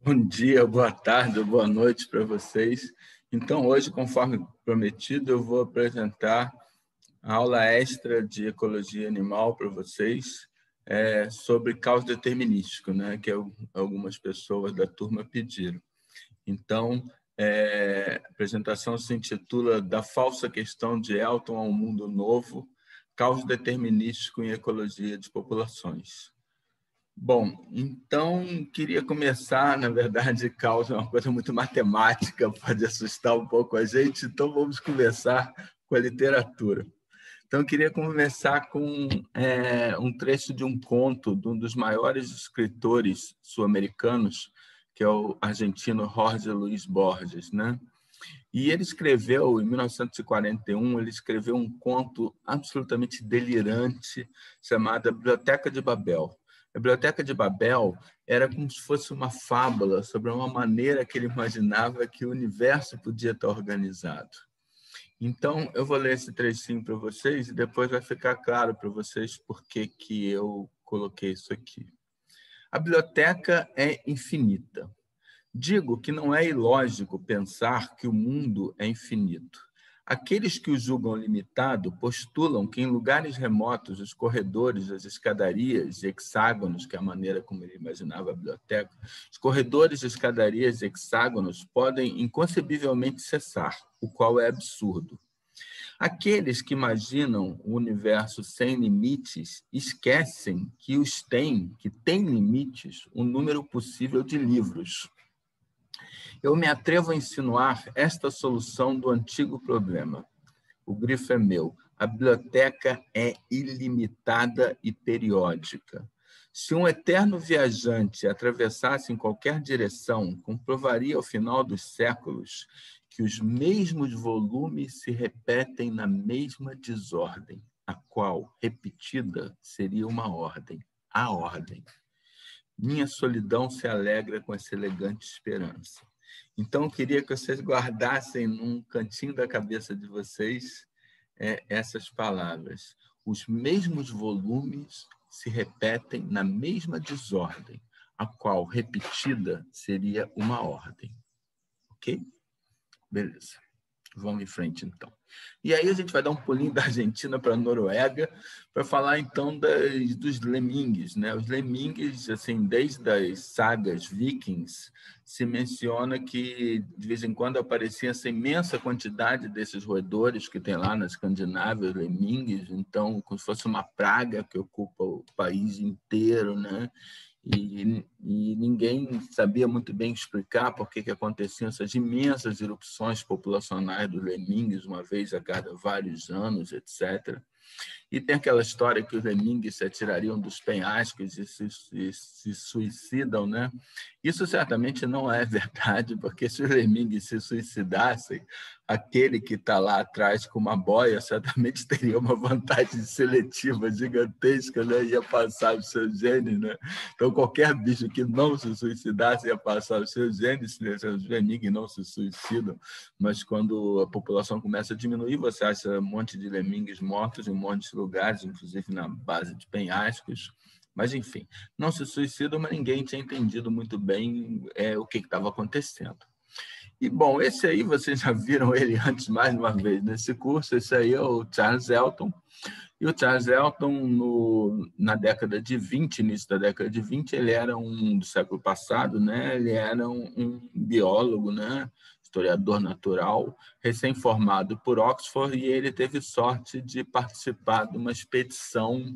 Bom dia, boa tarde, boa noite para vocês. Então, hoje, conforme prometido, eu vou apresentar a aula extra de ecologia animal para vocês sobre caos determinístico, né, que algumas pessoas da turma pediram. Então, a apresentação se intitula Da Falsa Questão de Elton ao Mundo Novo, Caos Determinístico em Ecologia de Populações. Bom, então, queria começar, na verdade, caos é uma coisa muito matemática, pode assustar um pouco a gente, então vamos começar com a literatura. Então, eu queria começar com um trecho de um conto de um dos maiores escritores sul-americanos, que é o argentino Jorge Luis Borges, né? E ele escreveu, em 1941, ele escreveu um conto absolutamente delirante chamado Biblioteca de Babel. A Biblioteca de Babel era como se fosse uma fábula sobre uma maneira que ele imaginava que o universo podia estar organizado. Então, eu vou ler esse trechinho para vocês e depois vai ficar claro para vocês por que eu coloquei isso aqui. A biblioteca é infinita. Digo que não é ilógico pensar que o mundo é infinito. Aqueles que o julgam limitado postulam que em lugares remotos os corredores, as escadarias e hexágonos, que é a maneira como ele imaginava a biblioteca, os corredores, escadarias e hexágonos podem inconcebivelmente cessar, o qual é absurdo. Aqueles que imaginam o universo sem limites esquecem que tem limites o número possível de livros. Eu me atrevo a insinuar esta solução do antigo problema. O grifo é meu. A biblioteca é ilimitada e periódica. Se um eterno viajante atravessasse em qualquer direção, comprovaria ao final dos séculos que os mesmos volumes se repetem na mesma desordem, a qual, repetida, seria uma ordem, a ordem. Minha solidão se alegra com essa elegante esperança. Então, eu queria que vocês guardassem num cantinho da cabeça de vocês essas palavras. Os mesmos volumes se repetem na mesma desordem, a qual, repetida, seria uma ordem. Ok? Beleza. Vamos em frente, então. E aí a gente vai dar um pulinho da Argentina para a Noruega para falar, então, dos lemingues, né? Os lemingues, assim, desde as sagas vikings, se menciona que, de vez em quando, aparecia essa imensa quantidade desses roedores que tem lá na Escandinávia, os lemingues, então, como se fosse uma praga que ocupa o país inteiro, né? E ninguém sabia muito bem explicar por que aconteciam essas imensas erupções populacionais dos lemingues, uma vez a cada vários anos, etc. E tem aquela história que os lemingues se atirariam dos penhascos e se suicidam, né? Isso certamente não é verdade, porque se os lemingues se suicidassem, aquele que está lá atrás com uma boia certamente teria uma vantagem seletiva gigantesca, né? Ia passar os seus genes, né? Então, qualquer bicho que não se suicidasse ia passar os seus genes, os lemingues não se suicidam, mas quando a população começa a diminuir, você acha um monte de lemingues mortos em um monte de lugares, inclusive na base de penhascos. Mas, enfim, não se suicidam, mas ninguém tinha entendido muito bem o que estava acontecendo. E, bom, esse aí, vocês já viram ele antes, mais uma vez, nesse curso. Esse aí é o Charles Elton. E o Charles Elton, na década de 20, início da década de 20, ele era do século passado, né? Ele era um biólogo, né? Historiador natural, recém-formado por Oxford, e ele teve sorte de participar de uma expedição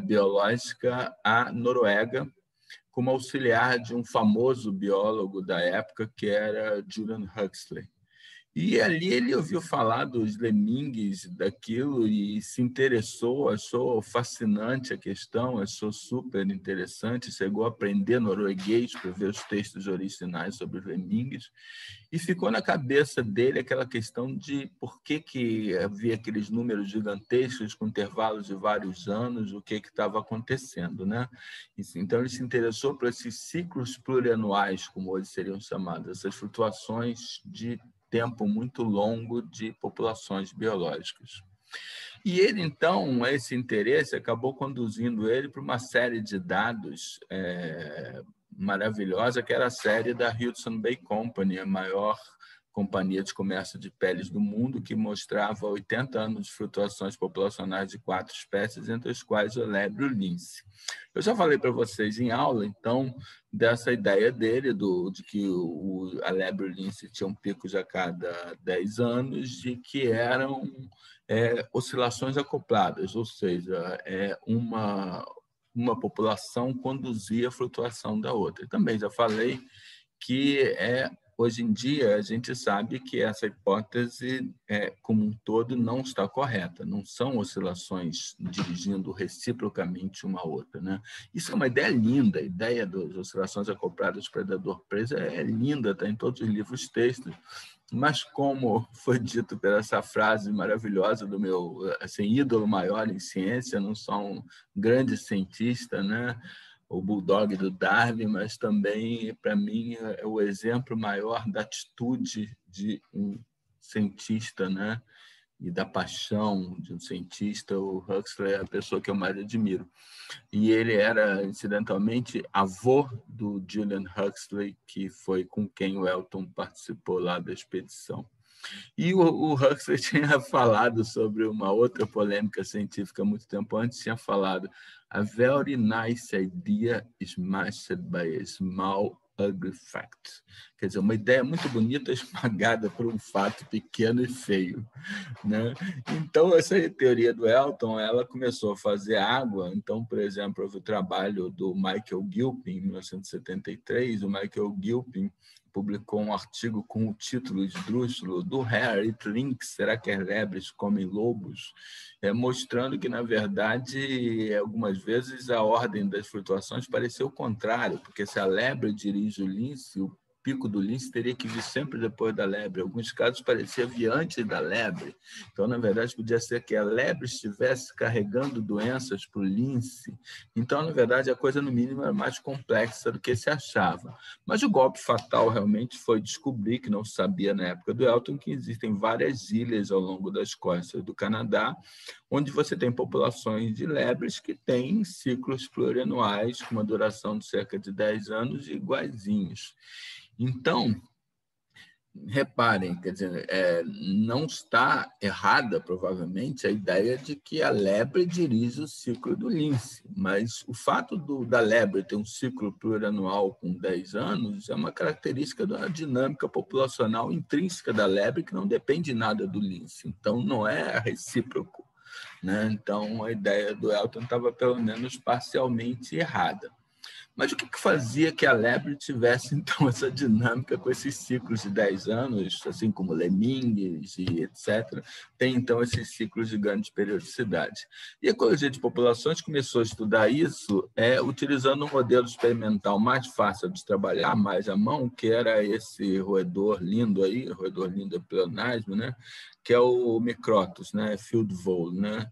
biológica à Noruega, como auxiliar de um famoso biólogo da época, que era Julian Huxley. E ali ele ouviu falar dos lemingues, daquilo, e se interessou, achou fascinante a questão, achou super interessante, chegou a aprender norueguês para ver os textos originais sobre os lemingues, e ficou na cabeça dele aquela questão de por que havia aqueles números gigantescos com intervalos de vários anos, o que estava acontecendo, né? Então ele se interessou por esses ciclos plurianuais, como hoje seriam chamados, essas flutuações de tempo muito longo de populações biológicas. E ele, então, esse interesse acabou conduzindo ele para uma série de dados maravilhosa, que era a série da Hudson Bay Company, a maior companhia de comércio de peles do mundo, que mostrava 80 anos de flutuações populacionais de 4 espécies, entre as quais o lebre e o lince. Eu já falei para vocês em aula, então, dessa ideia dele, de que a lebre e o lince tinham picos a cada 10 anos, de que eram oscilações acopladas, ou seja, uma população conduzia a flutuação da outra. Também já falei que hoje em dia a gente sabe que essa hipótese, como um todo, não está correta, não são oscilações dirigindo reciprocamente uma a outra, né? Isso é uma ideia linda, a ideia das oscilações acopladas predador-presa é linda, está em todos os livros textos, mas como foi dito por essa frase maravilhosa do meu ídolo maior em ciência, não sou um grande cientista, né? O bulldog do Darwin, mas também, para mim, é o exemplo maior da atitude de um cientista, né? E da paixão de um cientista. O Huxley é a pessoa que eu mais admiro. E ele era, incidentalmente, avô do Julian Huxley, que foi com quem o Elton participou lá da expedição. E o Huxley tinha falado sobre uma outra polêmica científica muito tempo antes, tinha falado: "A very nice idea is smashed by a small, ugly fact." Quer dizer, uma ideia muito bonita esmagada por um fato pequeno e feio, né? Então, essa teoria do Elton, ela começou a fazer água. Então, por exemplo, houve o trabalho do Michael Gilpin, em 1973. O Michael Gilpin publicou um artigo com o título esdrúxulo "Do Hare Eat Lynx? Será que as lebres comem lobos?", mostrando que, na verdade, algumas vezes a ordem das flutuações parecia o contrário, porque se a lebre dirige o lince, o pico do lince teria que vir sempre depois da lebre. Em alguns casos parecia vir antes da lebre. Então, na verdade, podia ser que a lebre estivesse carregando doenças para o lince. Então, na verdade, a coisa, no mínimo, era mais complexa do que se achava. Mas o golpe fatal realmente foi descobrir, que não se sabia na época do Elton, que existem várias ilhas ao longo das costas do Canadá, onde você tem populações de lebres que têm ciclos plurianuais com uma duração de cerca de 10 anos iguaizinhos. Então, reparem, quer dizer, não está errada, provavelmente, a ideia de que a lebre dirige o ciclo do lince, mas o fato da lebre ter um ciclo plurianual com 10 anos é uma característica da dinâmica populacional intrínseca da lebre, que não depende nada do lince, então não é recíproco, né? Então, a ideia do Elton estava, pelo menos, parcialmente errada. Mas o que fazia que a lebre tivesse, então, essa dinâmica com esses ciclos de 10 anos, assim como lemmings e etc., tem, então, esses ciclos de grande periodicidade? E a ecologia de populações começou a estudar isso utilizando um modelo experimental mais fácil de trabalhar, mais à mão, que era esse roedor lindo aí, roedor lindo é pleonasmo, né? Que é o Microtus, né? Field vole, né?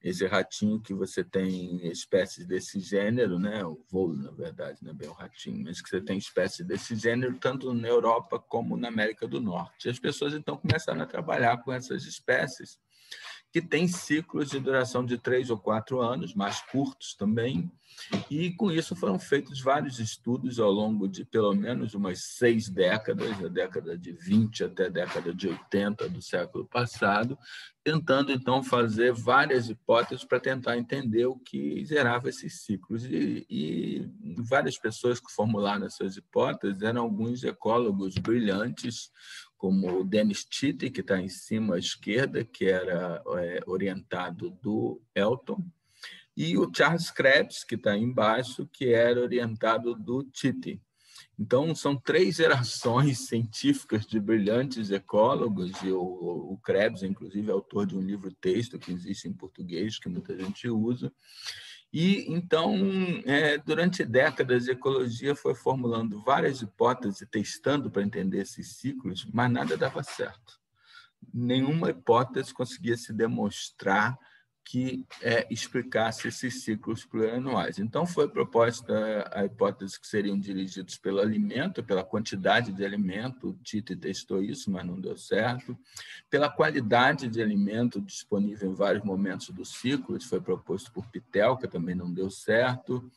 Esse ratinho que você tem espécies desse gênero, né? O volo, na verdade, não é bem o ratinho, mas que você tem espécies desse gênero tanto na Europa como na América do Norte. E as pessoas, então, começaram a trabalhar com essas espécies que têm ciclos de duração de 3 ou 4 anos, mais curtos também, e com isso foram feitos vários estudos ao longo de pelo menos umas 6 décadas, a década de 20 até a década de 80 do século passado, tentando então fazer várias hipóteses para tentar entender o que gerava esses ciclos. E várias pessoas que formularam essas hipóteses eram alguns ecólogos brilhantes, como o Dennis Chitty, que está em cima à esquerda, que era orientado do Elton, e o Charles Krebs, que está embaixo, que era orientado do Chitty. Então, são 3 gerações científicas de brilhantes ecólogos, e o Krebs, inclusive, é autor de um livro-texto que existe em português, que muita gente usa. E, então, durante décadas, a ecologia foi formulando várias hipóteses, testando para entender esses ciclos, mas nada dava certo. Nenhuma hipótese conseguia se demonstrar que explicasse esses ciclos plurianuais. Então, foi proposta a hipótese que seriam dirigidos pelo alimento, pela quantidade de alimento, o Chitty testou isso, mas não deu certo, pela qualidade de alimento disponível em vários momentos do ciclo, isso foi proposto por Pitel, que também não deu certo,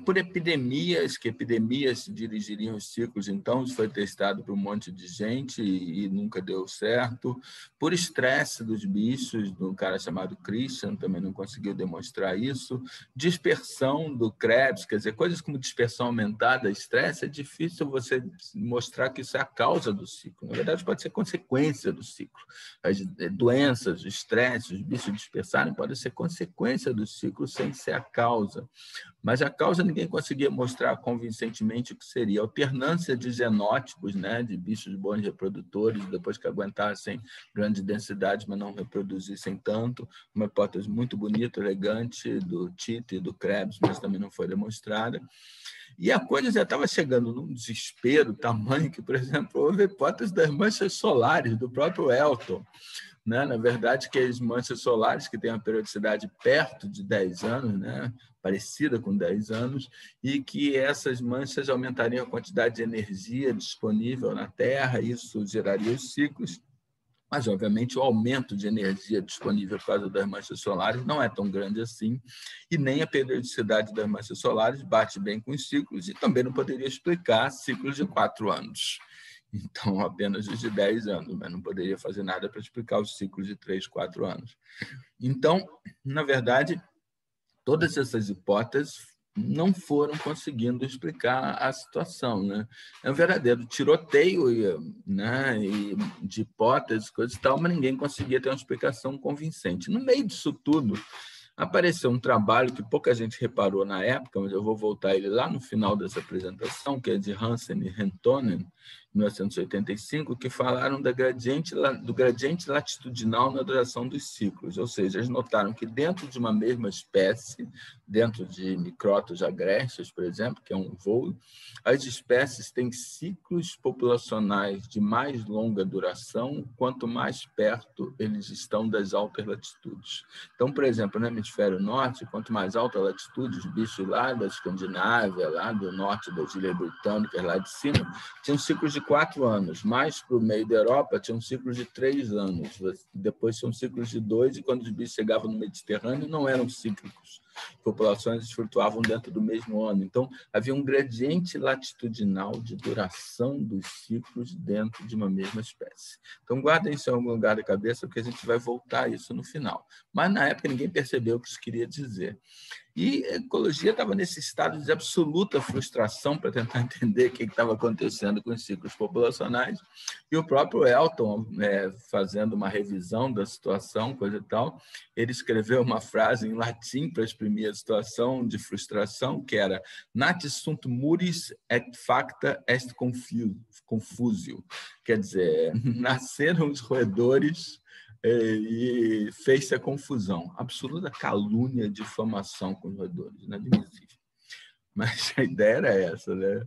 por epidemias, que epidemias dirigiriam os ciclos, então isso foi testado por um monte de gente e nunca deu certo. Por estresse dos bichos, de um cara chamado Christian, também não conseguiu demonstrar isso. Dispersão do Krebs, quer dizer, coisas como dispersão aumentada, estresse, é difícil você mostrar que isso é a causa do ciclo. Na verdade, pode ser consequência do ciclo. As doenças, o estresse, os bichos dispersarem, podem ser consequência do ciclo sem ser a causa. Mas a causa ninguém conseguia mostrar convincentemente o que seria. Alternância de genótipos, né, de bichos bons reprodutores, depois que aguentassem grande densidade, mas não reproduzissem tanto. Uma hipótese muito bonita, elegante, do Tite e do Krebs, mas também não foi demonstrada. E a coisa já estava chegando num desespero tamanho que, por exemplo, houve a hipótese das manchas solares, do próprio Elton. Né? Na verdade, que as manchas solares, que têm uma periodicidade perto de 10 anos, né? Parecida com 10 anos, e que essas manchas aumentariam a quantidade de energia disponível na Terra, isso geraria os ciclos. Mas, obviamente, o aumento de energia disponível por causa das manchas solares não é tão grande assim, e nem a periodicidade das manchas solares bate bem com os ciclos, e também não poderia explicar ciclos de 4 anos. Então, apenas os de 10 anos, mas não poderia fazer nada para explicar os ciclos de 3, 4 anos. Então, na verdade, todas essas hipóteses não foram conseguindo explicar a situação, né? É um verdadeiro tiroteio, né, de hipóteses, coisas e tal, mas ninguém conseguia ter uma explicação convincente. No meio disso tudo, apareceu um trabalho que pouca gente reparou na época, mas eu vou voltar ele lá no final dessa apresentação, que é de Hansen e Hentonen, 1985, que falaram do gradiente latitudinal na duração dos ciclos, ou seja, eles notaram que dentro de uma mesma espécie, dentro de Microtus agrestes, por exemplo, que é um voo, as espécies têm ciclos populacionais de mais longa duração quanto mais perto eles estão das altas latitudes. Então, por exemplo, no hemisfério norte, quanto mais alta a latitude, os bichos lá da Escandinávia, lá do norte das Ilhas Britânicas, lá de cima, tinham ciclos de 4 anos. Mais para o meio da Europa, tinham ciclos de 3 anos. Depois tinham ciclos de 2, e quando os bichos chegavam no Mediterrâneo, não eram cíclicos. Populações flutuavam dentro do mesmo ano. Então, havia um gradiente latitudinal de duração dos ciclos dentro de uma mesma espécie. Então, guardem isso em algum lugar da cabeça, porque a gente vai voltar a isso no final. Mas, na época, ninguém percebeu o que isso queria dizer. E a ecologia estava nesse estado de absoluta frustração para tentar entender o que estava acontecendo com os ciclos populacionais. E o próprio Elton, fazendo uma revisão da situação, coisa e tal, ele escreveu uma frase em latim para exprimir a situação de frustração, que era "Nati sunt muris et facta est confusio". Quer dizer, nasceram os roedores e fez-se a confusão. Absoluta calúnia, difamação com os roedores, inadmissível. Mas a ideia era essa, né?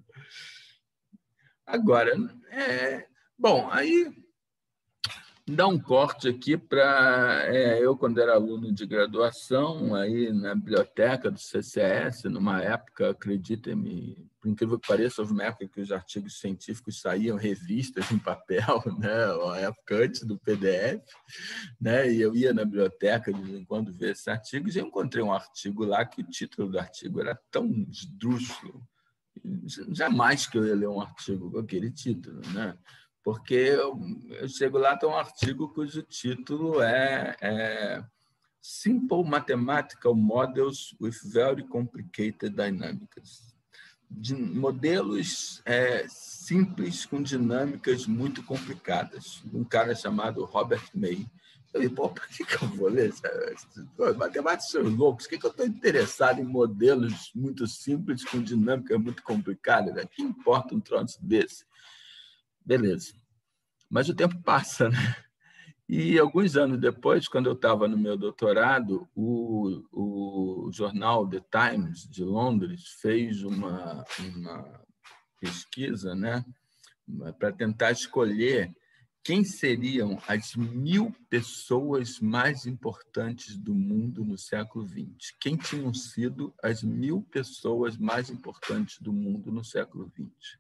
Agora, bom, aí dá um corte aqui para eu, quando era aluno de graduação, aí na biblioteca do CCS, numa época, acreditem-me, por incrível que pareça, houve uma época que os artigos científicos saíam revistas em papel, né? Uma época antes do PDF, né? E eu ia na biblioteca de vez em quando ver esses artigos, e eu encontrei um artigo lá que o título do artigo era tão esdrúxulo, jamais que eu ia ler um artigo com aquele título, né? Porque eu chego lá, tem um artigo cujo título é Simple Mathematical Models with Very Complicated Dynamics. De modelos simples com dinâmicas muito complicadas. Um cara chamado Robert May. Eu falei, por que eu vou ler? Matemáticos são loucos, por que eu estou interessado em modelos muito simples com dinâmicas muito complicadas? O que importa um troço desse? Beleza. Mas o tempo passa, né? E alguns anos depois, quando eu estava no meu doutorado, o jornal The Times, de Londres, fez uma pesquisa, né, para tentar escolher quem seriam as 1000 pessoas mais importantes do mundo no século XX. Quem tinham sido as 1000 pessoas mais importantes do mundo no século XX.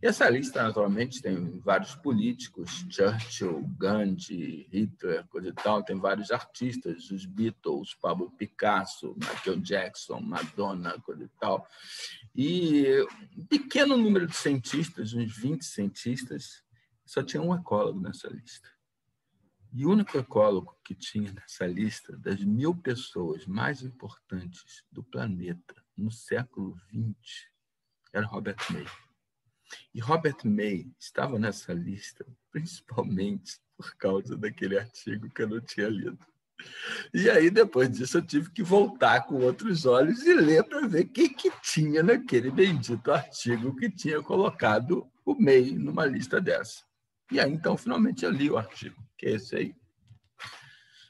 E essa lista, naturalmente, tem vários políticos, Churchill, Gandhi, Hitler, coisa e tal, tem vários artistas, os Beatles, Pablo Picasso, Michael Jackson, Madonna, coisa e tal. E um pequeno número de cientistas, uns 20 cientistas, só tinha um ecólogo nessa lista. E o único ecólogo que tinha nessa lista das 1000 pessoas mais importantes do planeta no século XX era Robert May. E Robert May estava nessa lista principalmente por causa daquele artigo que eu não tinha lido. E aí, depois disso, eu tive que voltar com outros olhos e ler para ver o que tinha naquele bendito artigo que tinha colocado o May numa lista dessa. E aí, então, finalmente eu li o artigo, que é esse aí.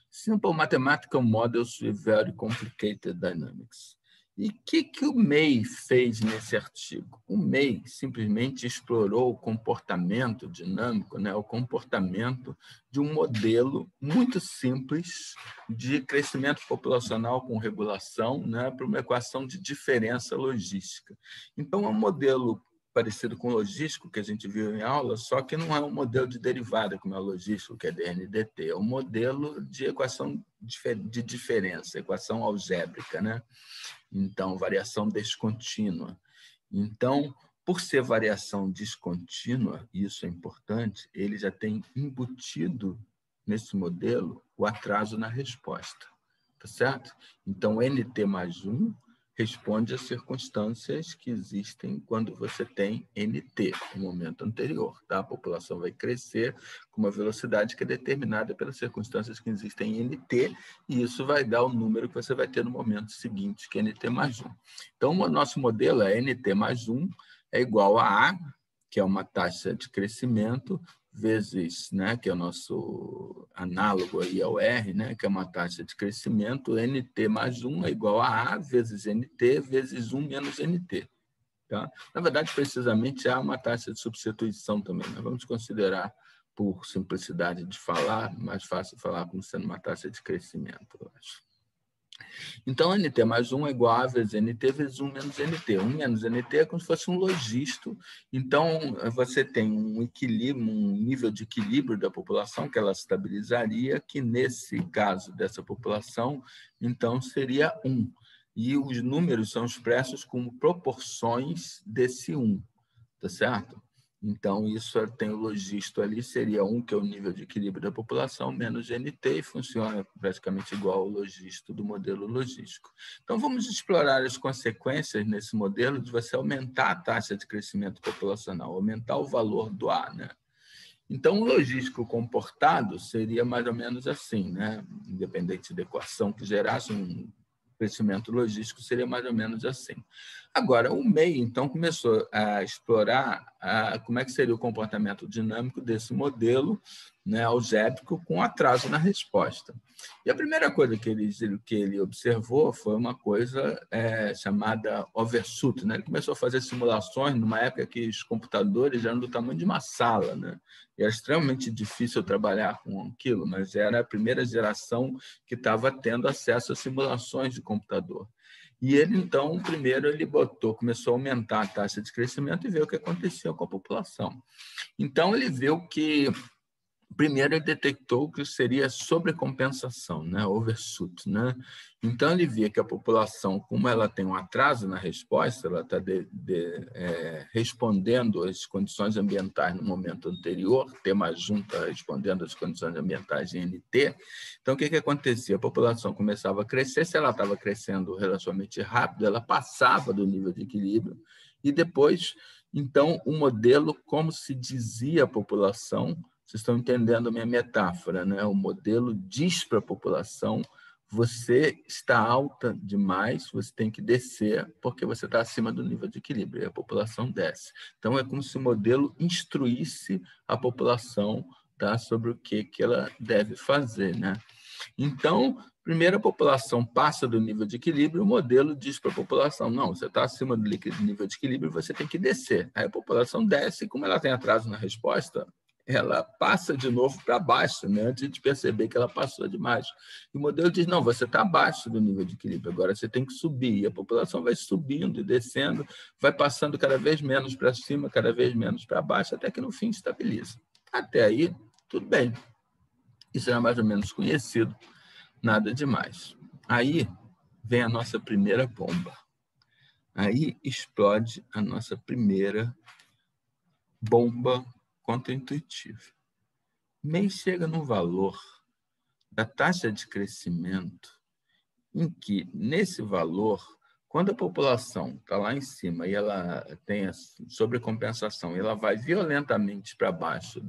Simple Mathematical Models with Very Complicated Dynamics. E o que o May fez nesse artigo? O May simplesmente explorou o comportamento dinâmico, né? O comportamento de um modelo muito simples de crescimento populacional com regulação, né? Para uma equação de diferença logística. Então, é um modelo parecido com o logístico que a gente viu em aula, só que não é um modelo de derivada, como é o logístico, que é DNDT, é um modelo de equação de diferença, equação algébrica, né? Então, variação descontínua. Então, por ser variação descontínua, isso é importante, ele já tem embutido nesse modelo o atraso na resposta, tá certo? Então, NT mais 1 responde às circunstâncias que existem quando você tem NT, no momento anterior. Tá? A população vai crescer com uma velocidade que é determinada pelas circunstâncias que existem em NT, e isso vai dar o número que você vai ter no momento seguinte, que é NT mais 1. Então, o nosso modelo é NT mais 1 é igual a A, que é uma taxa de crescimento, vezes, né, que é o nosso análogo aí ao R, né, que é uma taxa de crescimento, NT mais 1 é igual a vezes NT vezes 1 menos NT. Tá? Na verdade, precisamente, há uma taxa de substituição também. Nós vamos considerar, por simplicidade de falar, mais fácil falar como sendo uma taxa de crescimento, eu acho. Então, NT mais 1 é igual a vezes NT vezes 1 menos NT. 1 menos NT é como se fosse um logisto. Então, você tem um equilíbrio, um nível de equilíbrio da população que ela estabilizaria, que nesse caso dessa população, então, seria 1. E os números são expressos como proporções desse 1, tá certo? Então, isso tem o logisto ali, seria 1, que é o nível de equilíbrio da população, menos NT, e funciona praticamente igual ao logisto do modelo logístico. Então, vamos explorar as consequências nesse modelo de você aumentar a taxa de crescimento populacional, aumentar o valor do A, né? Então, o logístico comportado seria mais ou menos assim, né? Independente da equação que gerasse um crescimento logístico, seria mais ou menos assim. Agora, o May, então, começou a explorar como é que seria o comportamento dinâmico desse modelo, né, algébrico com atraso na resposta. E a primeira coisa que ele observou foi uma coisa chamada overshoot, né? Ele começou a fazer simulações numa época que os computadores eram do tamanho de uma sala, né? E era extremamente difícil trabalhar com aquilo, mas era a primeira geração que estava tendo acesso a simulações de computador. E ele, então, primeiro ele começou a aumentar a taxa de crescimento e ver o que acontecia com a população. Então, ele viu que, primeiro, ele detectou que seria sobrecompensação, né? Overshoot, né? Então, ele via que a população, como ela tem um atraso na resposta, ela está respondendo às condições ambientais no momento anterior, T mais 1 está respondendo às condições ambientais em NT. Então, o que acontecia? A população começava a crescer, se ela estava crescendo relativamente rápido, ela passava do nível de equilíbrio, e depois, então, o modelo, como se dizia a população, vocês estão entendendo a minha metáfora, né? O modelo diz para a população: você está alta demais, você tem que descer, porque você está acima do nível de equilíbrio, e a população desce. Então, é como se o modelo instruísse a população, tá, sobre o que ela deve fazer, né? Então, primeiro a população passa do nível de equilíbrio, o modelo diz para a população: não, você está acima do nível de equilíbrio, você tem que descer. Aí a população desce, e como ela tem atraso na resposta, ela passa de novo para baixo, né? Antes de perceber que ela passou demais. E o modelo diz, não, você está abaixo do nível de equilíbrio, agora você tem que subir. E a população vai subindo e descendo, vai passando cada vez menos para cima, cada vez menos para baixo, até que no fim estabiliza. Até aí, tudo bem. Isso era mais ou menos conhecido, nada demais. Aí vem a nossa primeira bomba. Aí explode a nossa primeira bomba contraintuitiva. MEI chega num valor da taxa de crescimento em que, nesse valor, quando a população está lá em cima e ela tem a sobrecompensação e ela vai violentamente para baixo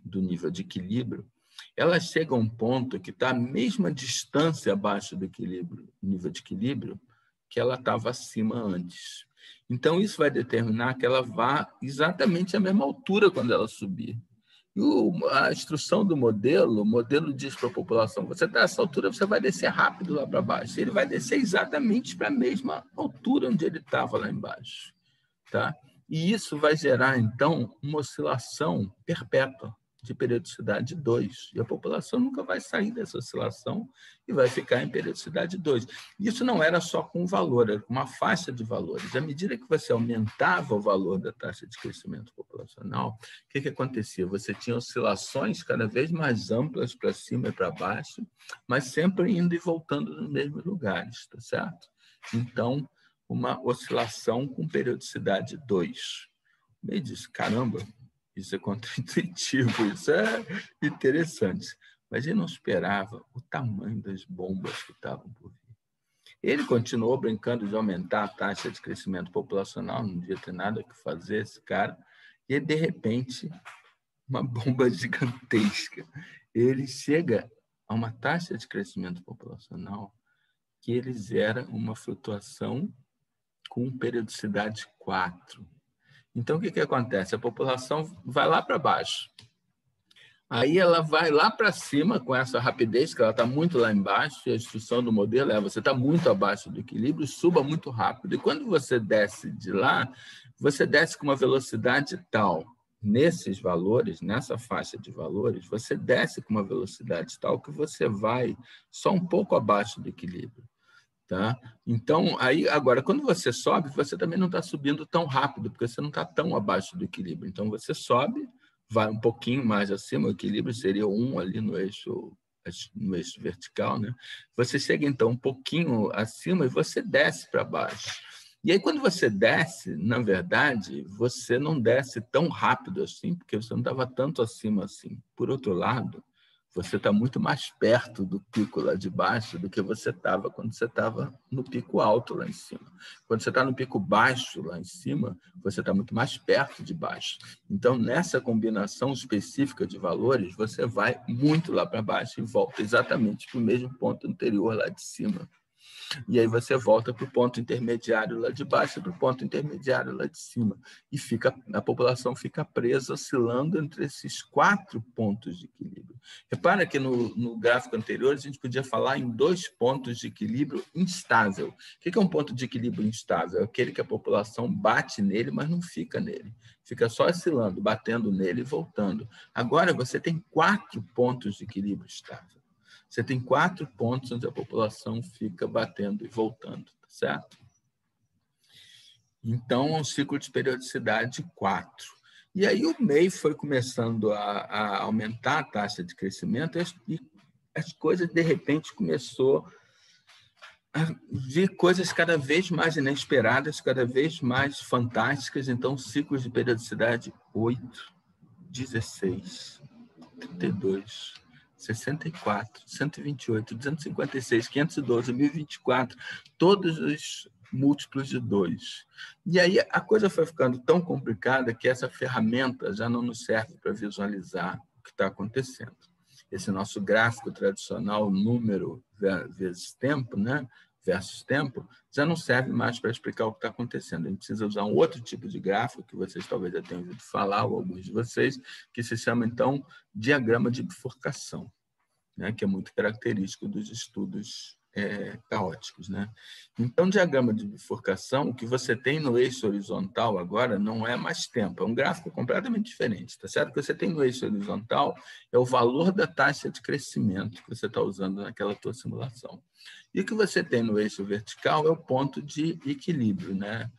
do nível de equilíbrio, ela chega a um ponto que está a mesma distância abaixo do equilíbrio, nível de equilíbrio, que ela estava acima antes. Então, isso vai determinar que ela vá exatamente à mesma altura quando ela subir. E a instrução do modelo, o modelo diz para a população, você está nessa altura, você vai descer rápido lá para baixo. Ele vai descer exatamente para a mesma altura onde ele estava lá embaixo. Tá? E isso vai gerar, então, uma oscilação perpétua de periodicidade 2. E a população nunca vai sair dessa oscilação e vai ficar em periodicidade 2. Isso não era só com valor, era com uma faixa de valores. À medida que você aumentava o valor da taxa de crescimento populacional, o que acontecia? Você tinha oscilações cada vez mais amplas para cima e para baixo, mas sempre indo e voltando nos mesmos lugares, tá certo? Então, uma oscilação com periodicidade 2. O MEI disse, caramba, isso é contraintuitivo, isso é interessante. Mas ele não esperava o tamanho das bombas que estavam por vir. Ele continuou brincando de aumentar a taxa de crescimento populacional, não devia ter nada que fazer esse cara, e de repente, uma bomba gigantesca. Ele chega a uma taxa de crescimento populacional que ele gera uma flutuação com periodicidade 4. Então, o que acontece? A população vai lá para baixo. Aí ela vai lá para cima com essa rapidez, que ela está muito lá embaixo, e a instrução do modelo é você está muito abaixo do equilíbrio, suba muito rápido. E quando você desce de lá, você desce com uma velocidade tal, nesses valores, nessa faixa de valores, você desce com uma velocidade tal que você vai só um pouco abaixo do equilíbrio. Tá? Então, aí, agora, quando você sobe, você também não está subindo tão rápido, porque você não está tão abaixo do equilíbrio. Então, você sobe, vai um pouquinho mais acima, o equilíbrio seria 1 ali no eixo vertical, né? Você chega, então, um pouquinho acima e você desce para baixo. E aí, quando você desce, na verdade, você não desce tão rápido assim, porque você não estava tanto acima assim. Por outro lado, você está muito mais perto do pico lá de baixo do que você estava quando você estava no pico alto lá em cima. Quando você está no pico baixo lá em cima, você está muito mais perto de baixo. Então, nessa combinação específica de valores, você vai muito lá para baixo e volta exatamente para o mesmo ponto anterior lá de cima. E aí você volta para o ponto intermediário lá de baixo, para o ponto intermediário lá de cima. E a população fica presa, oscilando entre esses 4 pontos de equilíbrio. Repara que no gráfico anterior a gente podia falar em 2 pontos de equilíbrio instável. O que é um ponto de equilíbrio instável? É aquele que a população bate nele, mas não fica nele. Fica só oscilando, batendo nele e voltando. Agora você tem 4 pontos de equilíbrio estável. Você tem 4 pontos onde a população fica batendo e voltando, tá certo? Então, é um ciclo de periodicidade 4. E aí o MEI foi começando a aumentar a taxa de crescimento e as coisas, de repente, começou a vir coisas cada vez mais inesperadas, cada vez mais fantásticas. Então, ciclos de periodicidade 8, 16, 32... 64, 128, 256, 512, 1024, todos os múltiplos de 2. E aí a coisa foi ficando tão complicada que essa ferramenta já não nos serve para visualizar o que está acontecendo. Esse nosso gráfico tradicional, número vezes tempo, né? Versus tempo, já não serve mais para explicar o que está acontecendo. A gente precisa usar um outro tipo de gráfico, que vocês talvez já tenham ouvido falar, ou alguns de vocês, que se chama, então, diagrama de bifurcação, né? Que é muito característico dos estudos caóticos, né? Então, diagrama de bifurcação, o que você tem no eixo horizontal agora não é mais tempo, é um gráfico completamente diferente, tá certo? O que você tem no eixo horizontal é o valor da taxa de crescimento que você está usando naquela tua simulação. E o que você tem no eixo vertical é o ponto de equilíbrio, né?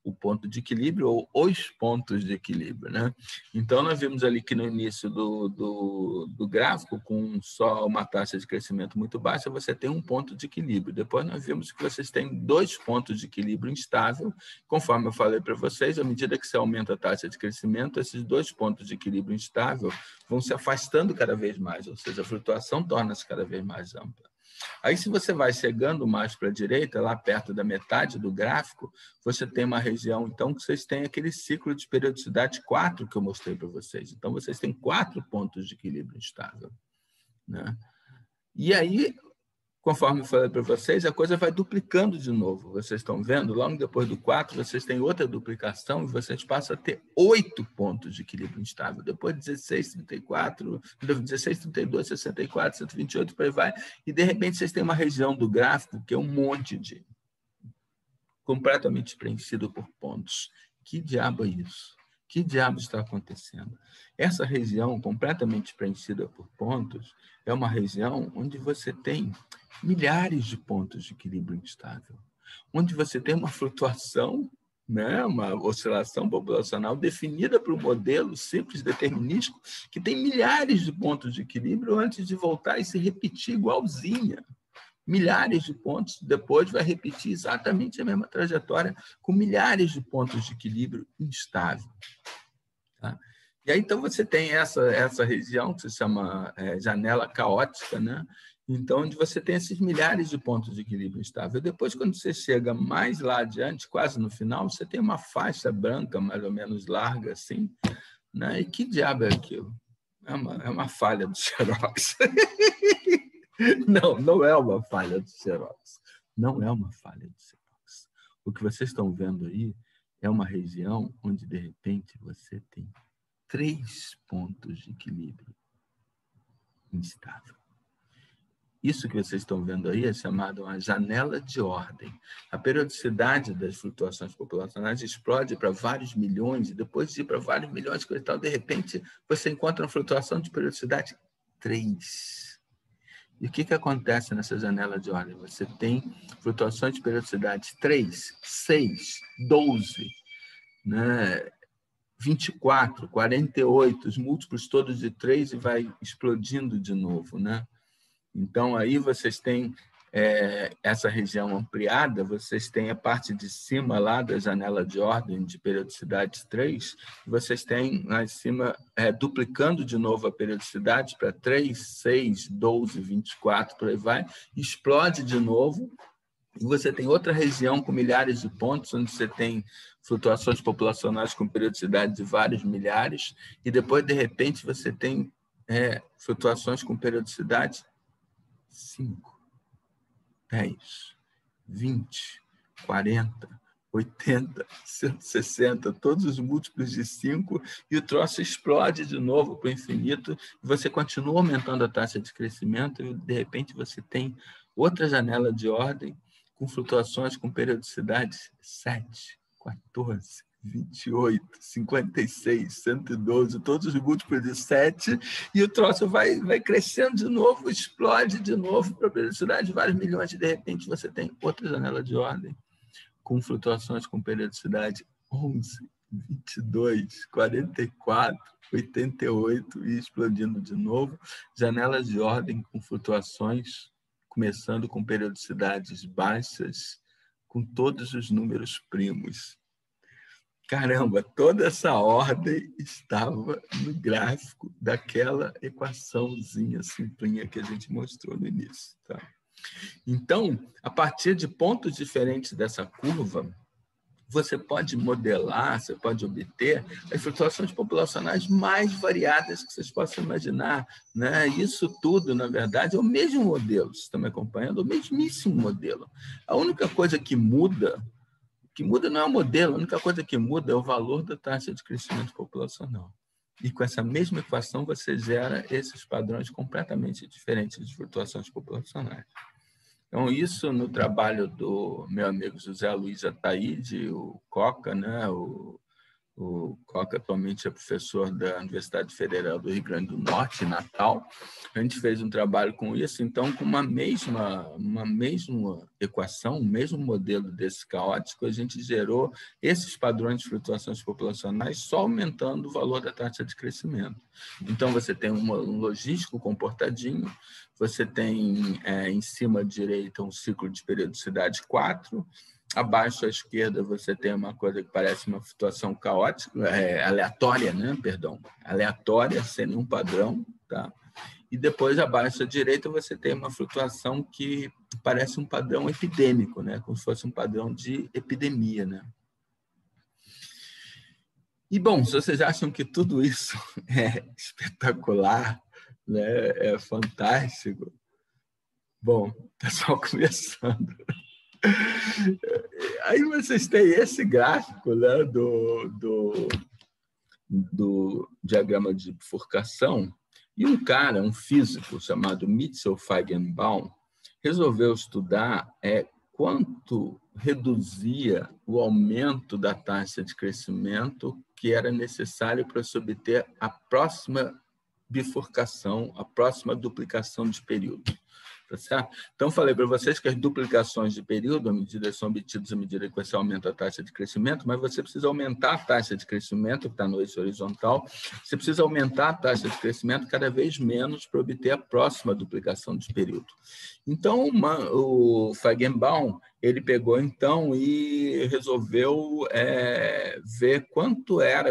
O ponto de equilíbrio ou os pontos de equilíbrio, né? Então, nós vimos ali que no início do gráfico, com só uma taxa de crescimento muito baixa, você tem um ponto de equilíbrio. Depois, nós vimos que vocês têm 2 pontos de equilíbrio instável. Conforme eu falei para vocês, à medida que você aumenta a taxa de crescimento, esses 2 pontos de equilíbrio instável vão se afastando cada vez mais, ou seja, a flutuação torna-se cada vez mais ampla. Aí, se você vai chegando mais para a direita, lá perto da metade do gráfico, você tem uma região, então, que vocês têm aquele ciclo de periodicidade 4 que eu mostrei para vocês. Então, vocês têm 4 pontos de equilíbrio instável, né? E aí, conforme eu falei para vocês, a coisa vai duplicando de novo. Vocês estão vendo? Logo depois do 4, vocês têm outra duplicação e vocês passam a ter 8 pontos de equilíbrio instável. Depois 16, 34, 16, 32, 64, 128, por aí vai. E, de repente, vocês têm uma região do gráfico que é um monte de... completamente preenchido por pontos. Que diabo é isso? Que diabo está acontecendo? Essa região completamente preenchida por pontos é uma região onde você tem milhares de pontos de equilíbrio instável, onde você tem uma flutuação, né, uma oscilação populacional definida por um modelo simples determinístico que tem milhares de pontos de equilíbrio antes de voltar e se repetir igualzinha. Milhares de pontos, depois vai repetir exatamente a mesma trajetória com milhares de pontos de equilíbrio instável. Tá? E aí, então, você tem essa região que se chama janela caótica, né? Então, onde você tem esses milhares de pontos de equilíbrio instável. Depois, quando você chega mais lá adiante, quase no final, você tem uma faixa branca mais ou menos larga, assim, né? E que diabo é aquilo? É uma falha do Xerox. Não, não é uma falha do Xerox. Não é uma falha do Xerox. O que vocês estão vendo aí é uma região onde, de repente, você tem 3 pontos de equilíbrio instável. Isso que vocês estão vendo aí é chamado uma janela de ordem. A periodicidade das flutuações populacionais explode para vários milhões, e depois de ir para vários milhões, de repente, você encontra uma flutuação de periodicidade 3. E o que acontece nessa janela de ordem? Você tem flutuações de periodicidade 3, 6, 12, né? 24, 48, os múltiplos todos de 3 e vai explodindo de novo, né? Então, aí vocês têm essa região ampliada, vocês têm a parte de cima lá da janela de ordem de periodicidade 3, vocês têm lá em cima duplicando de novo a periodicidade para 3, 6, 12, 24, por aí vai, explode de novo, e você tem outra região com milhares de pontos, onde você tem flutuações populacionais com periodicidade de vários milhares, e depois, de repente, você tem flutuações com periodicidade 5, 10, 20, 40, 80, 160, todos os múltiplos de 5, e o troço explode de novo para o infinito, e você continua aumentando a taxa de crescimento, e de repente você tem outra janela de ordem com flutuações com periodicidade 7, 14, 28, 56, 112, todos os múltiplos de 7, e o troço vai crescendo de novo, explode de novo para a periodicidade de vários milhões, e de repente você tem outra janela de ordem com flutuações com periodicidade 11, 22, 44, 88 e explodindo de novo, janelas de ordem com flutuações começando com periodicidades baixas, com todos os números primos. Caramba, toda essa ordem estava no gráfico daquela equaçãozinha simplinha que a gente mostrou no início. Tá? Então, a partir de pontos diferentes dessa curva, você pode modelar, você pode obter as flutuações populacionais mais variadas que vocês possam imaginar, né? Isso tudo, na verdade, é o mesmo modelo. Vocês estão me acompanhando? É o mesmíssimo modelo. A única coisa que muda não é o modelo, a única coisa que muda é o valor da taxa de crescimento populacional. E com essa mesma equação, você gera esses padrões completamente diferentes de flutuações populacionais. Então, isso no trabalho do meu amigo José Luiz Ataíde, o Coca, né? O Coca atualmente é professor da Universidade Federal do Rio Grande do Norte, em Natal. A gente fez um trabalho com isso, então, com uma mesma equação, o mesmo modelo desse caótico, a gente gerou esses padrões de flutuações populacionais só aumentando o valor da taxa de crescimento. Então, você tem um logístico comportadinho, você tem em cima à direita um ciclo de periodicidade 4, abaixo à esquerda você tem uma coisa que parece uma flutuação caótica, aleatória, né? Perdão, aleatória, sem nenhum padrão, tá? E depois, abaixo à direita, você tem uma flutuação que parece um padrão epidêmico, né? Como se fosse um padrão de epidemia, né? E, bom, se vocês acham que tudo isso é espetacular, né? É fantástico, bom, está só começando. Aí vocês têm esse gráfico, né, do diagrama de bifurcação, e um cara, um físico chamado Mitchell Feigenbaum, resolveu estudar quanto reduzia o aumento da taxa de crescimento que era necessário para se obter a próxima bifurcação, a próxima duplicação de período. Tá certo? Então, falei para vocês que as duplicações de período, são obtidas à medida que você aumenta a taxa de crescimento, mas você precisa aumentar a taxa de crescimento, que está no eixo horizontal, você precisa aumentar a taxa de crescimento cada vez menos para obter a próxima duplicação de período. Então, o Feigenbaum, ele pegou, então, e resolveu ver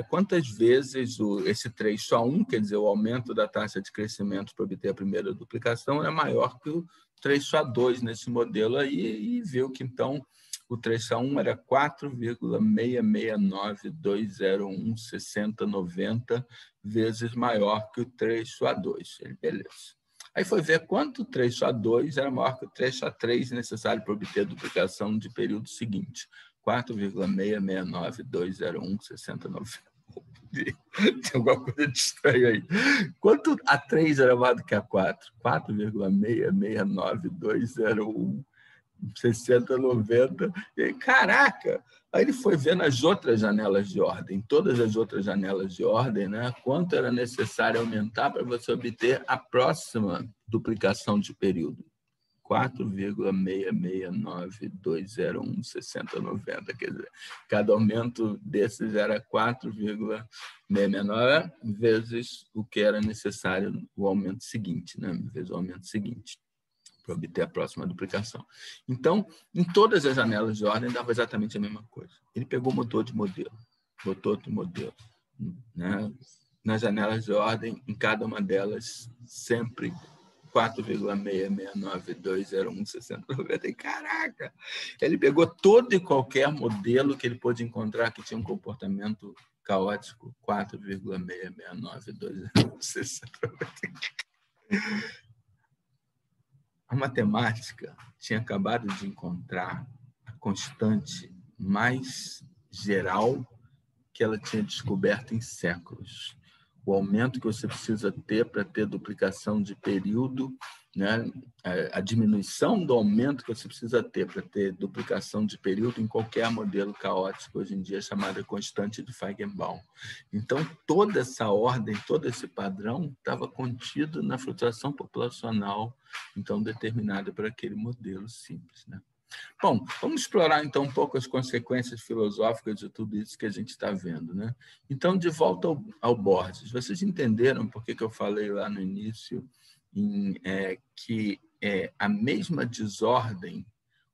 quantas vezes esse 3:1, quer dizer, o aumento da taxa de crescimento para obter a primeira duplicação, é maior que o 3:2 nesse modelo aí, e viu que, então, o 3:1 era 4,6692016090 vezes maior que o 3:2. Beleza. Aí foi ver quanto o 3:2 era maior que o 3:3 necessário para obter a duplicação de período seguinte. 4,6692016090. Tem alguma coisa de estranho aí. Quanto a 3 era maior do que a 4? 4,6692016090. Caraca! Aí ele foi ver nas outras janelas de ordem, todas as outras janelas de ordem, né? Quanto era necessário aumentar para você obter a próxima duplicação de período. 4,6692016090. Quer dizer, cada aumento desses era 4,669 vezes o que era necessário, o aumento seguinte, né? Vezes o aumento seguinte, para obter a próxima duplicação. Então, em todas as janelas de ordem, dava exatamente a mesma coisa. Ele pegou, mudou de modelo, botou outro modelo, né? Nas janelas de ordem, em cada uma delas, sempre 4,6692016090. Caraca! Ele pegou todo e qualquer modelo que ele pôde encontrar que tinha um comportamento caótico, 4,6692016090. A matemática tinha acabado de encontrar a constante mais geral que ela tinha descoberto em séculos. O aumento que você precisa ter para ter duplicação de período, né? A diminuição do aumento que você precisa ter para ter duplicação de período em qualquer modelo caótico, hoje em dia, chamada constante de Feigenbaum. Então, toda essa ordem, todo esse padrão estava contido na flutuação populacional, então, determinada por aquele modelo simples, né? Bom, vamos explorar então um pouco as consequências filosóficas de tudo isso que a gente está vendo, né? Então, de volta ao Borges, vocês entenderam por que eu falei lá no início que a mesma desordem,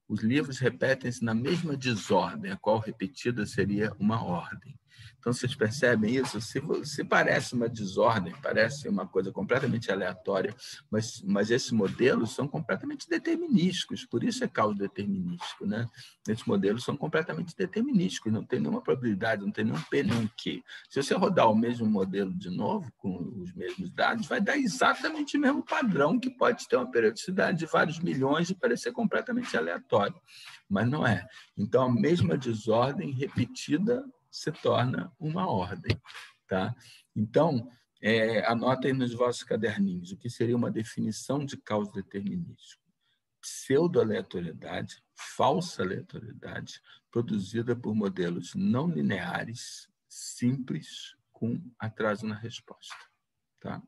os livros repetem-se na mesma desordem, a qual repetida seria uma ordem. Então, vocês percebem isso? Se parece uma desordem, parece uma coisa completamente aleatória, mas esses modelos são completamente determinísticos, por isso é causa determinístico, né? Esses modelos são completamente determinísticos, não tem nenhuma probabilidade, não tem nenhum P, nenhum Q. Se você rodar o mesmo modelo de novo, com os mesmos dados, vai dar exatamente o mesmo padrão, que pode ter uma periodicidade de vários milhões e parecer completamente aleatório, mas não é. Então, a mesma desordem repetida se torna uma ordem, tá? Então, anotem nos vossos caderninhos o que seria uma definição de causa determinística. pseudo-aleatoriedade, falsa aleatoriedade, produzida por modelos não lineares, simples, com atraso na resposta. Tá?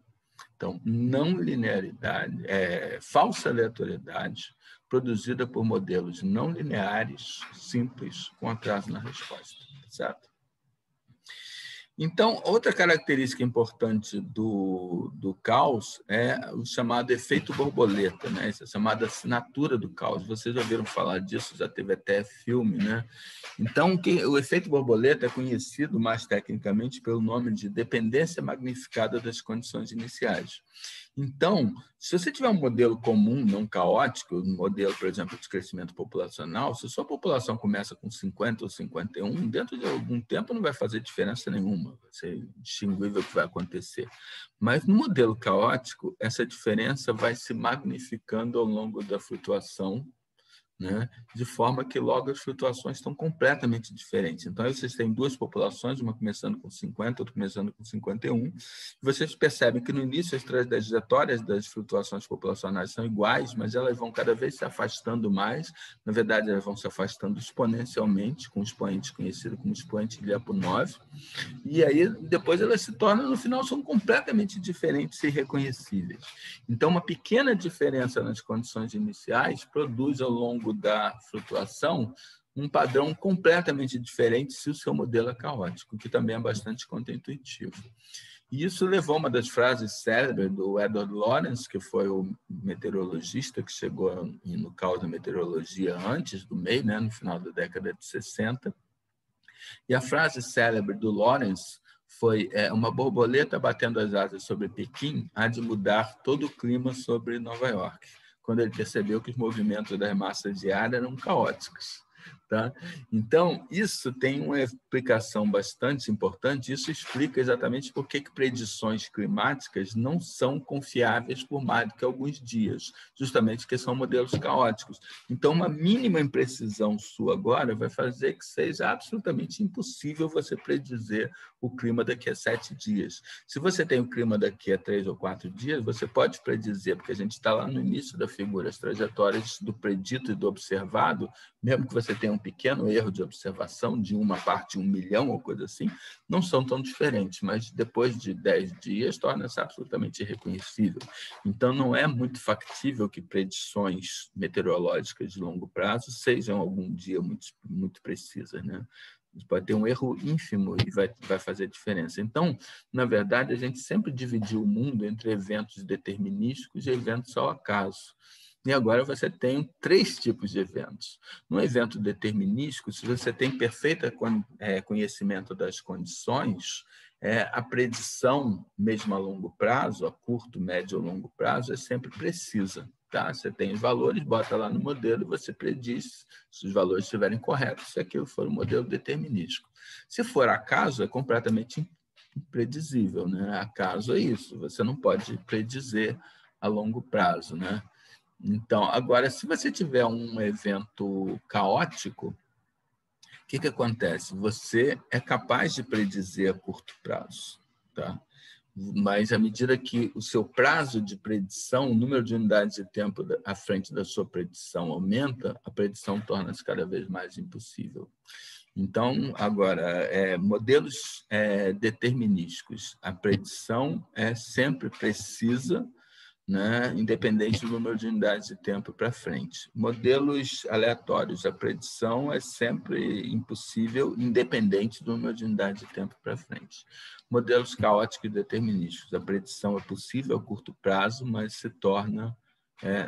Então, não linearidade, falsa aleatoriedade, produzida por modelos não lineares, simples, com atraso na resposta. Certo? Então, outra característica importante do caos é o chamado efeito borboleta, né? Essa chamada assinatura do caos. Vocês já ouviram falar disso, já teve até filme, né? Então, o efeito borboleta é conhecido mais tecnicamente pelo nome de dependência magnificada das condições iniciais. Então, se você tiver um modelo comum, não caótico, um modelo, por exemplo, de crescimento populacional, se a sua população começa com 50 ou 51, dentro de algum tempo não vai fazer diferença nenhuma, vai ser indistinguível o que vai acontecer. Mas no modelo caótico, essa diferença vai se magnificando ao longo da flutuação, né? De forma que logo as flutuações estão completamente diferentes. Então, aí vocês têm duas populações, uma começando com 50, outra começando com 51, e vocês percebem que no início as trajetórias das flutuações populacionais são iguais, mas elas vão cada vez se afastando mais, na verdade elas vão se afastando exponencialmente, com um expoente conhecido como expoente de Lyapunov, e aí depois elas se tornam, no final, são completamente diferentes e irreconhecíveis. Então, uma pequena diferença nas condições iniciais produz ao longo da flutuação um padrão completamente diferente se o seu modelo é caótico, que também é bastante contraintuitivo. E isso levou a uma das frases célebres do Edward Lorenz, que foi o meteorologista que chegou no caos da meteorologia antes do MEI, né, no final da década de 60. E a frase célebre do Lorenz foi: uma borboleta batendo as asas sobre Pequim há de mudar todo o clima sobre Nova York, quando ele percebeu que os movimentos das massas de ar eram caóticos. Tá? Então, isso tem uma explicação bastante importante. Isso explica exatamente por que predições climáticas não são confiáveis por mais do que alguns dias, justamente porque são modelos caóticos. Então, uma mínima imprecisão sua agora vai fazer que seja absolutamente impossível você predizer o clima daqui a 7 dias. Se você tem o clima daqui a 3 ou 4 dias, você pode predizer, porque a gente está lá no início da figura, as trajetórias do predito e do observado, mesmo que você tenha um pequeno erro de observação de uma parte em 1 milhão ou coisa assim, não são tão diferentes, mas depois de 10 dias torna-se absolutamente irreconhecível. Então, não é muito factível que predições meteorológicas de longo prazo sejam algum dia muito precisas, né? Pode ter um erro ínfimo e vai fazer diferença. Então, na verdade, a gente sempre dividiu o mundo entre eventos determinísticos e eventos ao acaso. E agora você tem 3 tipos de eventos. No evento determinístico, se você tem perfeito conhecimento das condições, a predição, mesmo a longo prazo, a curto, médio ou longo prazo, é sempre precisa. Tá? Você tem os valores, bota lá no modelo e você prediz se os valores estiverem corretos, se aquilo for um modelo determinístico. Se for acaso, é completamente imprevisível, né? Acaso é isso, você não pode predizer a longo prazo, né? Então, agora, se você tiver um evento caótico, o que acontece? Você é capaz de predizer a curto prazo, tá? Mas à medida que o seu prazo de predição, o número de unidades de tempo à frente da sua predição aumenta, a predição torna-se cada vez mais impossível. Então, agora, modelos determinísticos, a predição é sempre precisa, né, independente do número de unidades de tempo para frente. Modelos aleatórios, a predição é sempre impossível, independente do número de unidades de tempo para frente. Modelos caóticos e determinísticos, a predição é possível a curto prazo, mas se torna,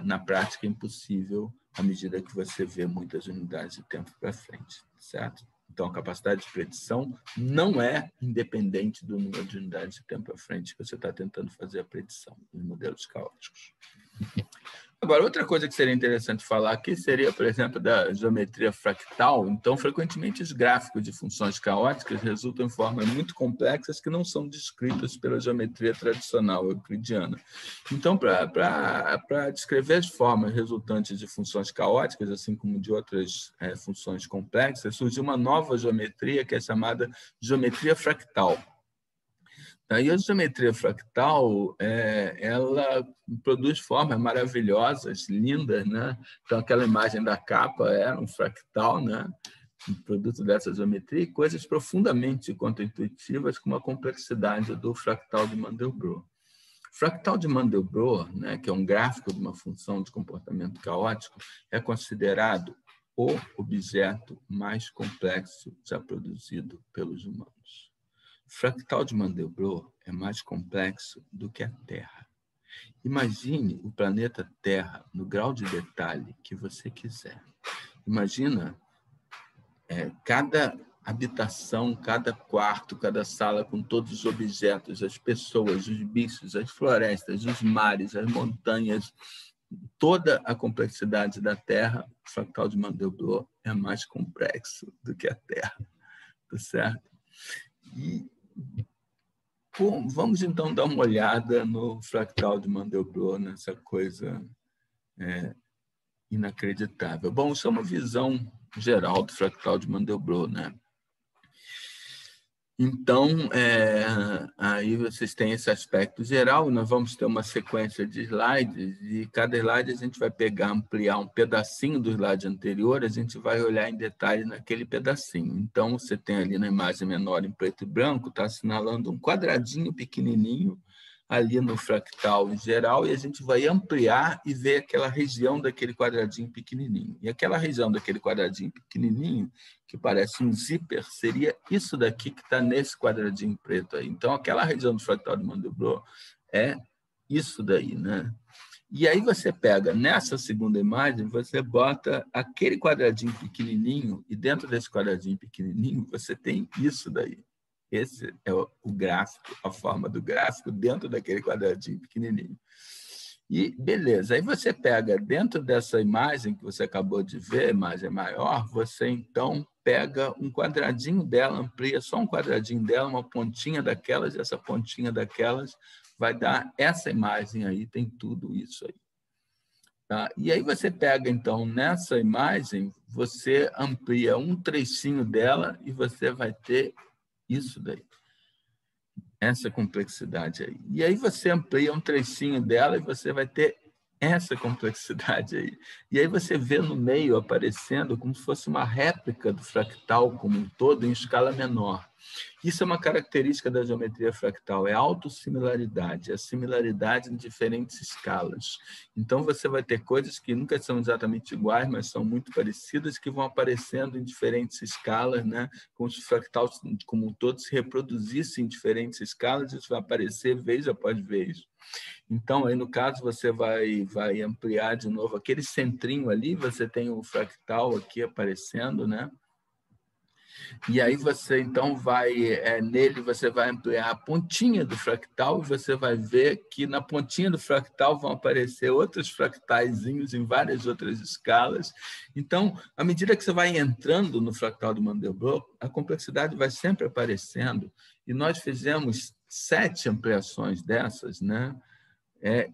na prática, impossível à medida que você vê muitas unidades de tempo para frente, certo? Então, a capacidade de predição não é independente do número de unidades de tempo à frente que você está tentando fazer a predição dos modelos caóticos. Agora, outra coisa que seria interessante falar aqui seria, por exemplo, da geometria fractal. Então, frequentemente, os gráficos de funções caóticas resultam em formas muito complexas que não são descritas pela geometria tradicional euclidiana. Então, para descrever as formas resultantes de funções caóticas, assim como de outras funções complexas, surgiu uma nova geometria que é chamada geometria fractal. Aí a geometria fractal, ela produz formas maravilhosas, lindas, né? Então, aquela imagem da capa era um fractal, né? Um produto dessa geometria, e coisas profundamente contraintuitivas, como a complexidade do fractal de Mandelbrot. O fractal de Mandelbrot, né, que é um gráfico de uma função de comportamento caótico, é considerado o objeto mais complexo já produzido pelos humanos. O fractal de Mandelbrot é mais complexo do que a Terra. Imagine o planeta Terra no grau de detalhe que você quiser. Imagina cada habitação, cada quarto, cada sala com todos os objetos, as pessoas, os bichos, as florestas, os mares, as montanhas, toda a complexidade da Terra. O fractal de Mandelbrot é mais complexo do que a Terra, tá certo? E vamos então dar uma olhada no fractal de Mandelbrot, nessa coisa inacreditável. Bom, isso é uma visão geral do fractal de Mandelbrot, né? Então, aí vocês têm esse aspecto geral. Nós vamos ter uma sequência de slides, e cada slide a gente vai pegar, ampliar um pedacinho do slide anterior, a gente vai olhar em detalhe naquele pedacinho. Então, você tem ali na imagem menor em preto e branco, está assinalando um quadradinho pequenininho ali no fractal em geral, e a gente vai ampliar e ver aquela região daquele quadradinho pequenininho. E aquela região daquele quadradinho pequenininho, que parece um zíper, seria isso daqui que está nesse quadradinho preto aí. Então, aquela região do fractal de Mandelbrot é isso daí, né? E aí você pega, nessa segunda imagem, você bota aquele quadradinho pequenininho, e dentro desse quadradinho pequenininho você tem isso daí. Esse é o gráfico, a forma do gráfico dentro daquele quadradinho pequenininho. E beleza, aí você pega dentro dessa imagem que você acabou de ver, a imagem maior, você então pega um quadradinho dela, amplia só um quadradinho dela, uma pontinha daquelas, e essa pontinha daquelas vai dar essa imagem aí, tem tudo isso aí. Tá? E aí você pega, então, nessa imagem, você amplia um trechinho dela e você vai ter isso daí. Essa complexidade aí. E aí você amplia um trechinho dela e você vai ter essa complexidade aí. E aí você vê no meio aparecendo como se fosse uma réplica do fractal como um todo em escala menor. Isso é uma característica da geometria fractal, é autossimilaridade, é similaridade em diferentes escalas. Então, você vai ter coisas que nunca são exatamente iguais, mas são muito parecidas, que vão aparecendo em diferentes escalas, né? Como se o fractal como um todo se reproduzisse em diferentes escalas, isso vai aparecer vez após vez. Então, aí no caso, você vai ampliar de novo aquele centrinho ali, você tem o fractal aqui aparecendo, né? E aí você, então, nele você vai ampliar a pontinha do fractal, e você vai ver que na pontinha do fractal vão aparecer outros fractaizinhos em várias outras escalas. Então, à medida que você vai entrando no fractal do Mandelbrot, a complexidade vai sempre aparecendo, e nós fizemos 7 ampliações dessas, né?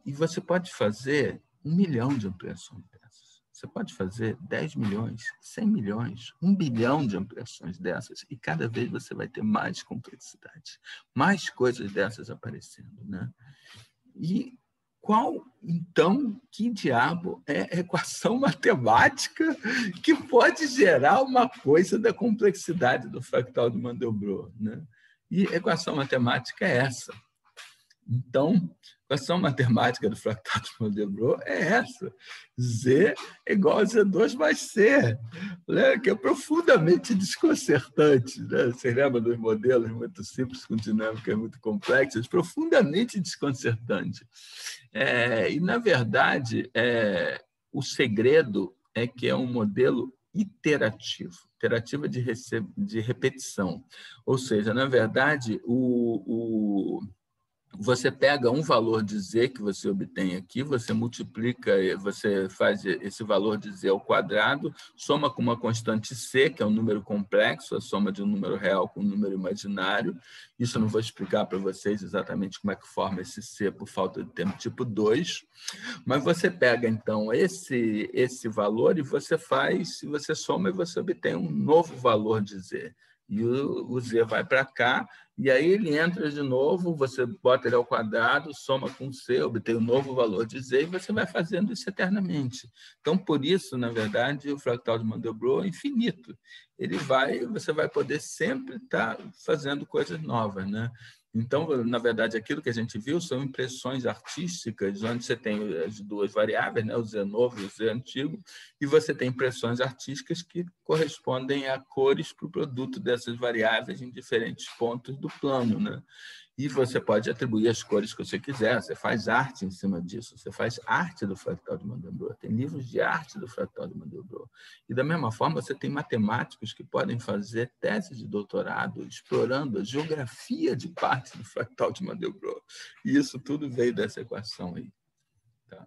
E você pode fazer 1 milhão de ampliações dessas. Você pode fazer 10 milhões, 100 milhões, 1 bilhão de ampliações dessas, e cada vez você vai ter mais complexidade, mais coisas dessas aparecendo, né? E qual, então, que diabo é a equação matemática que pode gerar uma coisa da complexidade do fractal de Mandelbrot, né? E a equação matemática é essa. Então, a equação matemática do fractal de Mandelbrot é essa. Z é igual a Z2 mais C, né? Que é profundamente desconcertante. Né? Você lembra dos modelos muito simples com dinâmicas muito complexas? Profundamente desconcertante. E, na verdade, o segredo é que é um modelo iterativo de repetição. Ou seja, na verdade, você pega um valor de Z que você obtém aqui, você multiplica, você faz esse valor de Z ao quadrado, soma com uma constante C, que é um número complexo, a soma de um número real com um número imaginário. Isso eu não vou explicar para vocês exatamente como é que forma esse C por falta de tempo, tipo 2. Mas você pega, então, esse valor e você soma e você obtém um novo valor de Z. e o Z vai para cá, e aí ele entra de novo, você bota ele ao quadrado, soma com C, obtém um novo valor de Z, e você vai fazendo isso eternamente. Então, por isso, na verdade, o fractal de Mandelbrot é infinito. Você vai poder sempre estar fazendo coisas novas, né? Então, na verdade, aquilo que a gente viu são impressões artísticas, onde você tem as duas variáveis, né? O Z novo e o Z antigo, e você tem impressões artísticas que correspondem a cores para o produto dessas variáveis em diferentes pontos do plano, né? E você pode atribuir as cores que você quiser, você faz arte em cima disso, você faz arte do fractal de Mandelbrot, tem livros de arte do fractal de Mandelbrot. E, da mesma forma, você tem matemáticos que podem fazer tese de doutorado explorando a geografia de parte do fractal de Mandelbrot. E isso tudo veio dessa equação aí. Tá?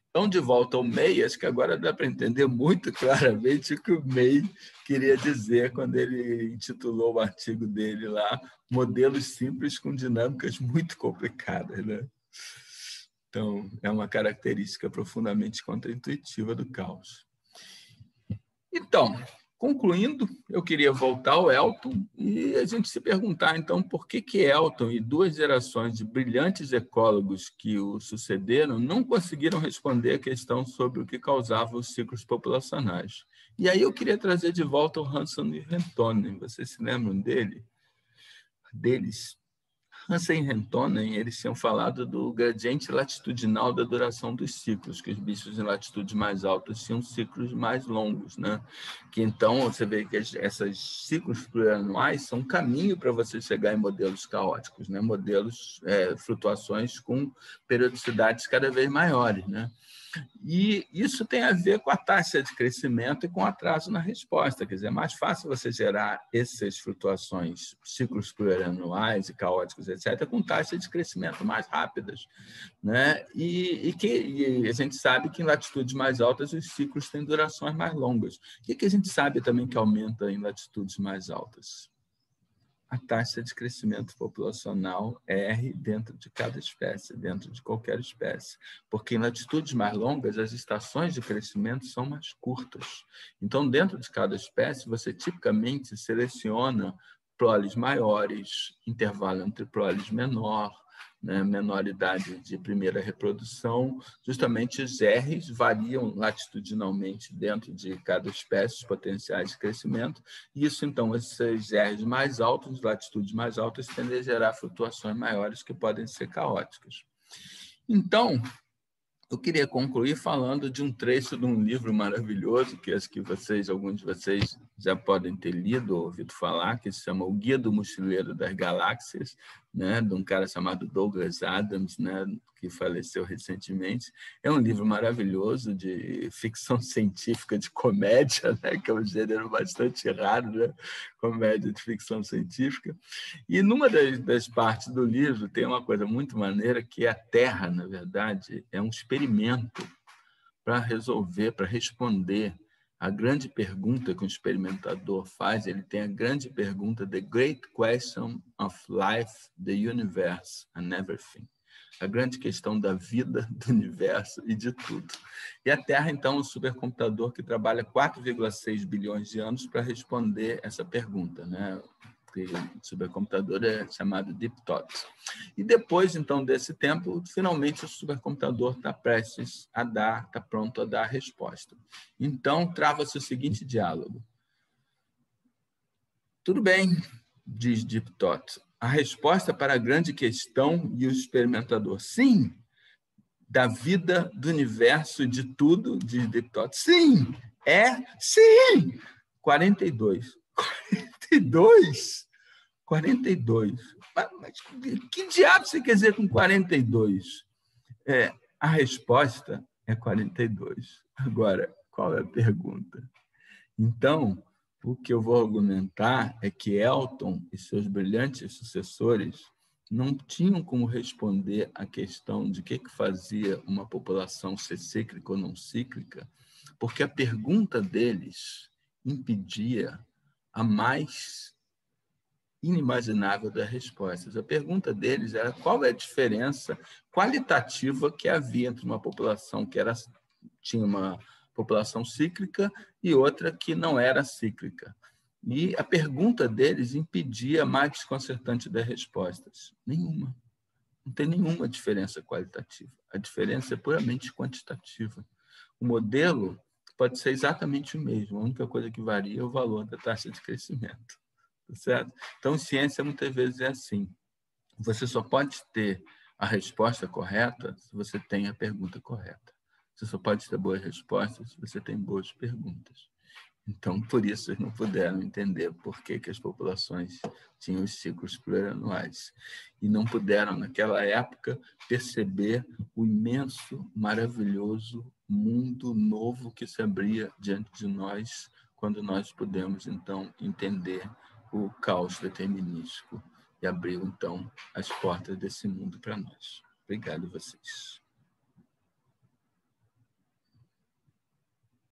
Então, de volta ao May, acho que agora dá para entender muito claramente o que o May queria dizer quando ele intitulou o artigo dele lá, Modelos Simples com Dinâmicas Muito Complicadas, né? Então, é uma característica profundamente contraintuitiva do caos. Então, concluindo, eu queria voltar ao Elton e a gente se perguntar, então, por que Elton e duas gerações de brilhantes ecólogos que o sucederam não conseguiram responder a questão sobre o que causava os ciclos populacionais. E aí eu queria trazer de volta o Hansen e Rentonen. Vocês se lembram deles? Hansen e Rentonen, eles tinham falado do gradiente latitudinal da duração dos ciclos, que os bichos em latitudes mais altas tinham ciclos mais longos, né? Que então você vê que esses ciclos plurianuais são um caminho para você chegar em modelos caóticos, né? Modelos, flutuações com periodicidades cada vez maiores, né? E isso tem a ver com a taxa de crescimento e com o atraso na resposta. Quer dizer, é mais fácil você gerar essas flutuações, ciclos plurianuais e caóticos, etc., com taxas de crescimento mais rápidas, né? E a gente sabe que em latitudes mais altas os ciclos têm durações mais longas. O que a gente sabe também que aumenta em latitudes mais altas? A taxa de crescimento populacional R dentro de cada espécie, dentro de qualquer espécie. Porque em latitudes mais longas, as estações de crescimento são mais curtas. Então, dentro de cada espécie, você tipicamente seleciona proles maiores, intervalo entre proles menor, né, menor idade de primeira reprodução, justamente os R's variam latitudinalmente dentro de cada espécie, os potenciais de crescimento, e isso, então, esses R's mais altos, latitudes mais altas, tendem a gerar flutuações maiores que podem ser caóticas. Então, eu queria concluir falando de um trecho de um livro maravilhoso, que acho que alguns de vocês já podem ter lido ou ouvido falar, que se chama O Guia do Mochileiro das Galáxias, né, de um cara chamado Douglas Adams, né, que faleceu recentemente. É um livro maravilhoso de ficção científica, de comédia, né, que é um gênero bastante raro, né, comédia de ficção científica. E numa das partes do livro tem uma coisa muito maneira, que a Terra, na verdade, é um experimento para resolver, para responder a grande pergunta que o experimentador faz. Ele tem a grande pergunta, The Great Question of Life, the Universe and Everything. A grande questão da vida, do universo e de tudo. E a Terra, então, é um supercomputador que trabalha 4,6 bilhões de anos para responder essa pergunta, né? O supercomputador é chamado Deep Thought. E depois, então, desse tempo, finalmente o supercomputador está prestes a dar, está pronto a dar a resposta. Então, trava-se o seguinte diálogo. Tudo bem, diz Deep Thought. A resposta para a grande questão e o experimentador. Sim, da vida, do universo e de tudo, diz Deep Thought. Sim, sim. 42. 42? 42. Mas que diabo você quer dizer com 42? A resposta é 42. Agora, qual é a pergunta? Então, o que eu vou argumentar é que Elton e seus brilhantes sucessores não tinham como responder à questão de que fazia uma população ser cíclica ou não cíclica, porque a pergunta deles impedia a mais inimaginável das respostas. A pergunta deles era qual é a diferença qualitativa que havia entre uma população que tinha uma população cíclica e outra que não era cíclica. E a pergunta deles impedia a mais desconcertante das respostas. Nenhuma. Não tem nenhuma diferença qualitativa. A diferença é puramente quantitativa. O modelo pode ser exatamente o mesmo. A única coisa que varia é o valor da taxa de crescimento. Tá certo? Então, ciência muitas vezes é assim. Você só pode ter a resposta correta se você tem a pergunta correta. Você só pode ter boas respostas se você tem boas perguntas. Então, por isso, eles não puderam entender por que as populações tinham os ciclos plurianuais. E não puderam, naquela época, perceber o imenso, maravilhoso mundo novo que se abria diante de nós quando nós pudemos, então, entender o caos determinístico e abriu, então, as portas desse mundo para nós. Obrigado a vocês.